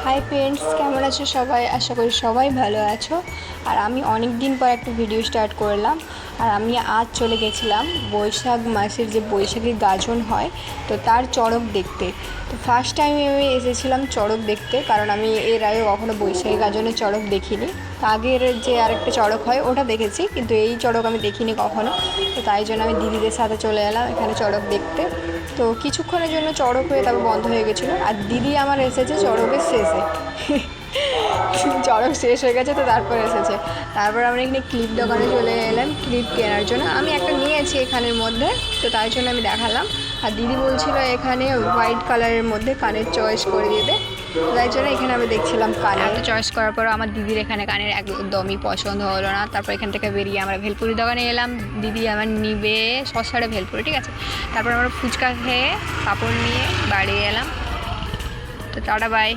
Hi friends, কেমন আছো সবাই? আশা করি সবাই ভালো আছো। আর আমি অনেক দিন পর একটা ভিডিও স্টার্ট করলাম। আর আমি আজ চলে গেছিলাম বৈশাখ মাসের যে বৈশাখী গাজন হয়, তো তার চড়ক দেখতে। তো ফার্স্ট টাইম আমি এসেছিলাম চড়ক দেখতে, কারণ আমি এর আগে কখনো বৈশাখী গাজনের চড়ক দেখিনি। আগের যে আরেকটা চড়ক হয় ওটা দেখেছি, কিন্তু এই চড়ক আমি দেখিনি কখনো। তো তাই জন্য আমি দিদিদের সাথে চলে এলাম এখানে চড়ক দেখতে। তো কিছুক্ষণের জন্য চড়ক হয়ে তারপর বন্ধ হয়ে গেছিলো, আর দিদি আমার এসেছে চড়কের শেষে। চড়ক শেষ হয়ে গেছে তো তারপর এসেছে। তারপর আমরা এখানে ক্লিপ দোকানে চলে এলাম ক্লিপ কেনার জন্য। আমি একটা নিয়েছি এখানের মধ্যে, তো তাই জন্য আমি দেখালাম। আর দিদি বলছিল এখানে হোয়াইট কালারের মধ্যে কানের চয়েস করে দিতে, তাই জন্য এখানে আমি দেখছিলাম কানে। এত চয়েস করার পর আমার দিদির এখানে কানের একদমই পছন্দ হলো না। তারপর এখান থেকে বেরিয়ে আমরা ভেলপুরি দোকানে এলাম। দিদি আমার নিবে শসারে ভেলপুরি, ঠিক আছে। তারপর আমরা ফুচকা খেয়ে কাপড় নিয়ে বাড়ি এলাম। তো টাটা বাই।